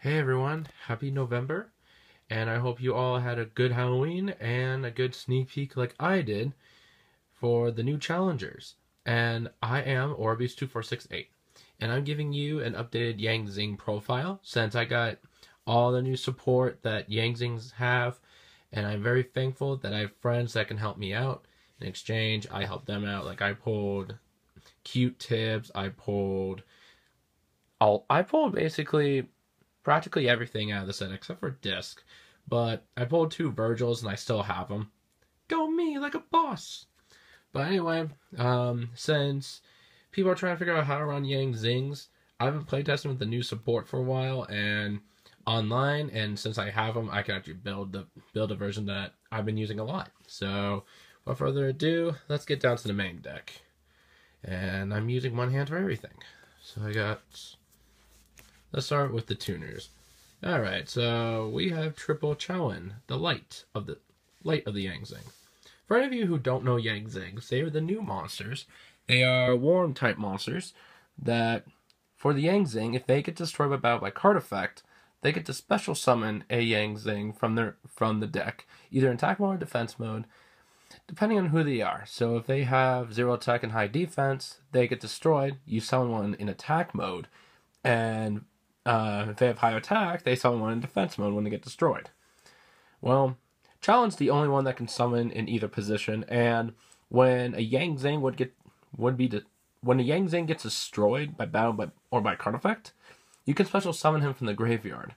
Hey everyone, happy November, and I hope you all had a good Halloween and a good sneak peek like I did for the new challengers. And I am Orbeez2468, and I'm giving you an updated Yang Zing profile since I got all the new support that Yang Zings have, and I'm very thankful that I have friends that can help me out. In exchange, I help them out. Like I pulled cute tips, I pulled basically practically everything out of the set except for disc. But I pulled two Virgils and I still have them. Go me like a boss. But anyway, since people are trying to figure out how to run Yang Zings, I've been playtesting with the new support for a while and online, and since I have them, I can actually build a version that I've been using a lot. So, without further ado, let's get down to the main deck. And I'm using one hand for everything. So let's start with the tuners. Alright, so we have Triple Chowan, the light of the Yang Zing. For any of you who don't know Yang Zings, they are the new monsters. They are warm type monsters that, for the Yang Zing, if they get destroyed by battle by card effect, they get to special summon a Yang Zing from the deck, either in attack mode or defense mode, depending on who they are. So if they have 0 attack and high defense, they get destroyed. You summon one in attack mode, and if they have high attack, they summon one in defense mode when they get destroyed. Well, Chowan's the only one that can summon in either position, and when a Yang Zing when a Yang Zing gets destroyed by battle or by card effect, you can special summon him from the graveyard.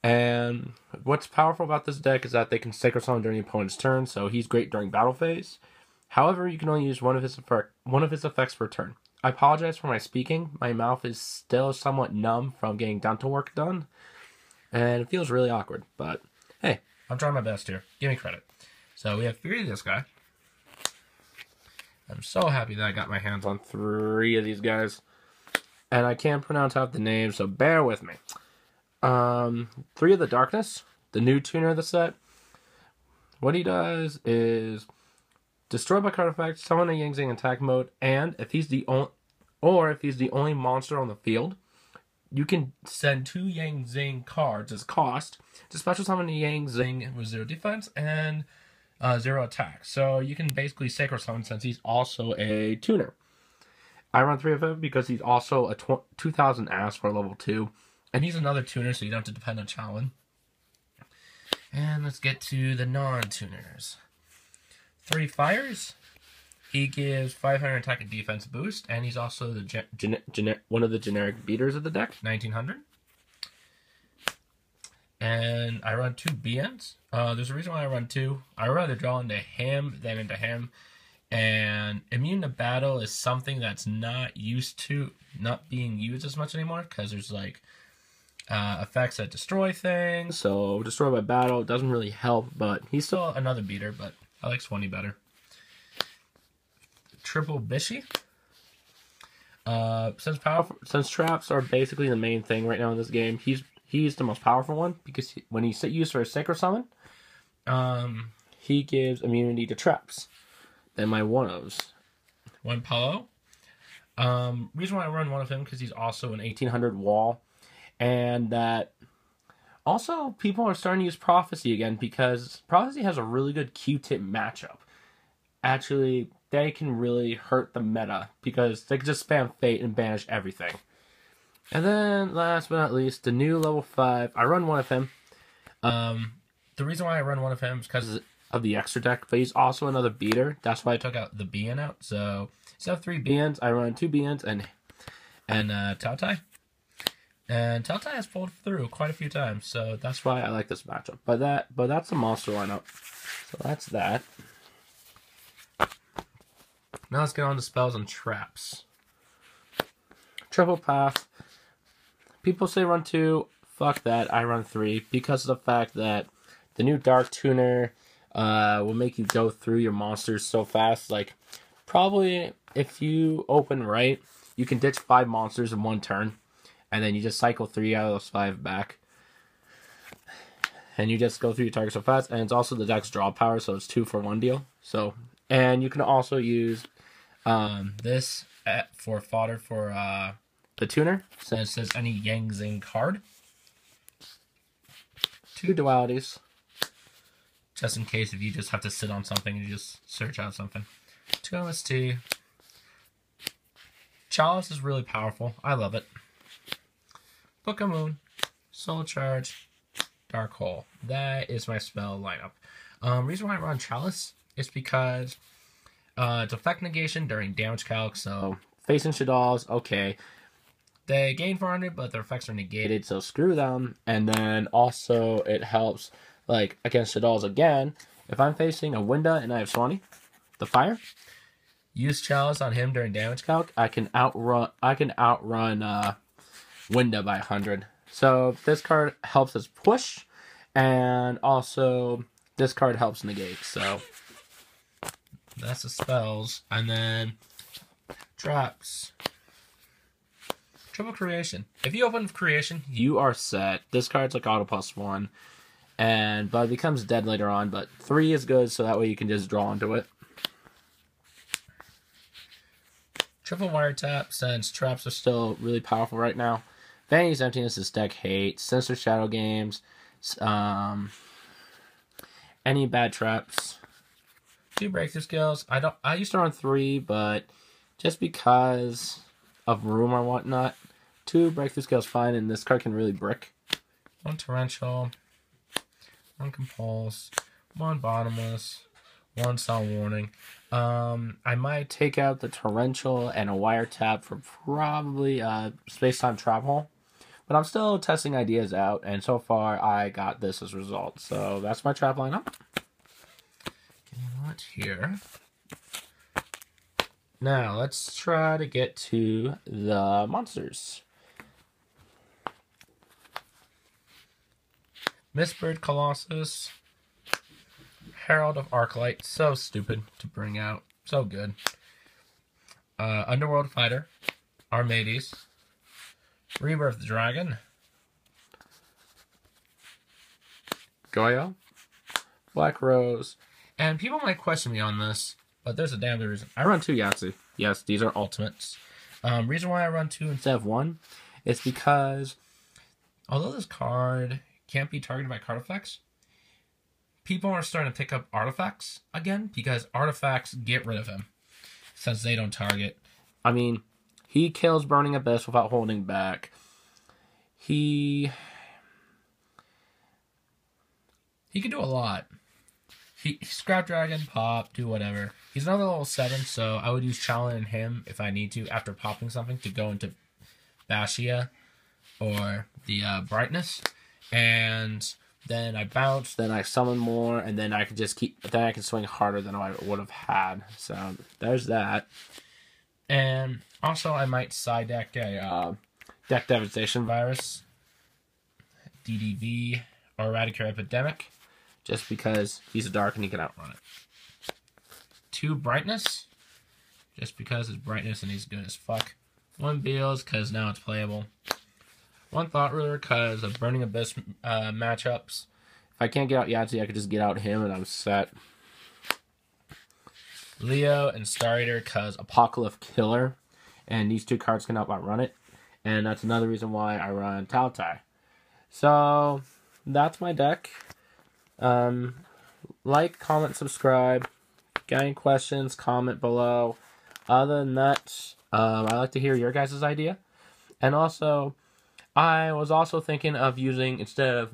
And what's powerful about this deck is that they can sacred summon during the opponent's turn, so he's great during battle phase. However, you can only use one of his effects per turn. I apologize for my speaking. My mouth is still somewhat numb from getting dental work done, and it feels really awkward, but hey, I'm trying my best here. Give me credit. So we have 3 of this guy. I'm so happy that I got my hands on 3 of these guys, and I can't pronounce out the names, so bear with me. 3 of the Darkness, the new tuner of the set. What he does is destroy by card effect, summon a Yang Zing in attack mode, and if he's the only monster on the field, you can send 2 Yang Zing cards as cost to special summon a Yang Zing with 0 defense and 0 attack. So you can basically sacred summon since he's also a tuner. I run 3 of him because he's also a 2000 ass for level 2, and he's another tuner, so you don't have to depend on Chowan. And let's get to the non-tuners. 3 Fires. He gives 500 attack and defense boost, and he's also the one of the generic beaters of the deck, 1900. And I run 2 BNs. There's a reason why I run 2. I would rather draw into him than into him. And immune to battle is something that's not being used as much anymore, because there's like effects that destroy things. So destroy by battle doesn't really help, but he's still another beater, but I like Swanee better. Triple Bishy. Since traps are basically the main thing right now in this game, he's the most powerful one because when he's used for a sacred summon, he gives immunity to traps. Then my one-ofs. 1 Paulo. Reason why I run one of him because he's also an 1800 wall, and that also people are starting to use Prophecy again because Prophecy has a really good Q-tip matchup. Actually, they can really hurt the meta because they can just spam Fate and banish everything. And then, last but not least, the new level 5. I run one of him. The reason why I run one of him is because of the extra deck, but he's also another beater. That's why I took out the BN out. So, instead of 3 BNs, I run 2 BNs and Tao-Tai. And Tao-Tai has pulled through quite a few times, so that's why I like this matchup. But that's the monster lineup. So that's that. Now let's get on to spells and traps. Triple Path. People say run 2. Fuck that. I run 3 because of the fact that the new Dark Tuner will make you go through your monsters so fast. Like, probably if you open right, you can ditch 5 monsters in 1 turn. And then you just cycle 3 out of those 5 back. And you just go through your target so fast. And it's also the deck's draw power, so it's 2 for 1 deal. So, and you can also use this for fodder for the tuner, since it says any Yang Zing card. 2 dualities. Just in case if you just have to sit on something and you just search out something. 2 MST. Chalice is really powerful. I love it. Book of Moon. Soul Charge. Dark Hole. That is my spell lineup. Reason why I run Chalice is because it's effect negation during damage calc. So facing Shaddolls, okay. They gain 400, but their effects are negated, so screw them. And then also it helps, like, against Shaddolls again. If I'm facing a Winda and I have Swanee, the fire, use Chalice on him during damage calc. I can outrun Winda by 100. So this card helps us push, and also this card helps negate. So that's the spells, and then traps. Triple Creation. If you open Creation, you are set. This card's like auto +1, but it becomes dead later on. But 3 is good, so that way you can just draw into it. Triple Wiretap, since traps are still really powerful right now. Vanity's Emptiness is deck hate. Sinister Shadow Games. Any bad traps. 2 Breakthrough Skills. I used to run 3, but just because of room or whatnot, 2 Breakthrough Skills fine, and this card can really brick. 1 Torrential. 1 Compulse. 1 Bottomless. 1 Sound Warning. I might take out the Torrential and a Wiretap for probably Space-Time Travel. But I'm still testing ideas out, and so far I got this as a result. So that's my trap lineup. Give me a lot here. Now let's try to get to the monsters. Mistbird Colossus. Herald of Arclight. So stupid to bring out. So good. Underworld Fighter. Armades. Rebirth Dragon. Goyo. Black Rose. And people might question me on this, but there's a damn good reason. I run 2 Yahtzee. Yes, these are ultimates. Reason why I run 2 instead of 1 is because although this card can't be targeted by card effects, people are starting to pick up artifacts again because artifacts get rid of him since they don't target. I mean, he kills Burning Abyss without holding back. He can do a lot. He Scrap Dragon, pop, do whatever. He's another level 7, so I would use Challenge him if I need to after popping something to go into Bashia or the Brightness. And then I bounce, then I summon more, and then I can just then I can swing harder than I would have had. So there's that. And also I might side deck a Deck Devastation Virus, DDV, or Eradicator Epidemic, just because he's a dark and he can outrun it. 2 Brightness, just because it's brightness and he's good as fuck. 1 Beals, because now it's playable. 1 Thought Ruler, because of Burning Abyss matchups. If I can't get out Yahtzee, I could just get out him and I'm set. Leo and Star Eater, because Apocalypse Killer, and these 2 cards can outrun it. And that's another reason why I run Taltai. So, that's my deck. Like, comment, subscribe. Got any questions, comment below. Other than that, I'd like to hear your guys' idea. And also, I was also thinking of using, instead of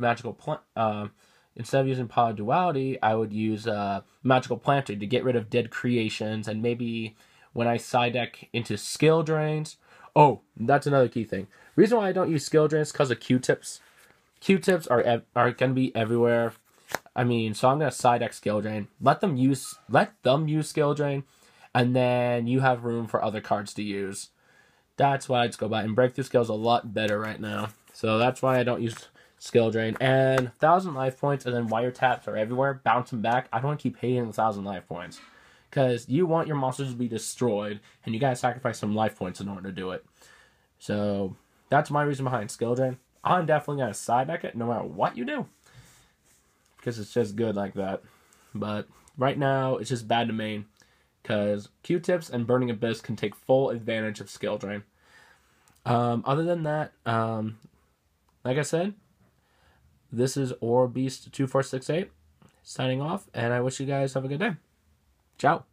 using Pod Duality, I would use Magical Planter to get rid of dead creations, and maybe when I side deck into skill drains. Oh, that's another key thing. Reason why I don't use skill drains is because of Q-tips. Q-tips are going to be everywhere. I mean, so I'm going to side deck skill drain. Let them use skill drain, and then you have room for other cards to use. That's why I just go by. And Breakthrough Skill is a lot better right now. So that's why I don't use skill drain. And 1,000 life points and then wiretaps are everywhere. Bounce them back. I don't want to keep hating 1,000 life points. Because you want your monsters to be destroyed. And you got to sacrifice some life points in order to do it. So that's my reason behind skill drain. I'm definitely going to side deck it no matter what you do. Because it's just good like that. But right now, it's just bad to main. Because Q-tips and Burning Abyss can take full advantage of skill drain. Other than that, like I said, this is OrBeast2468 signing off, and I wish you guys have a good day. Ciao.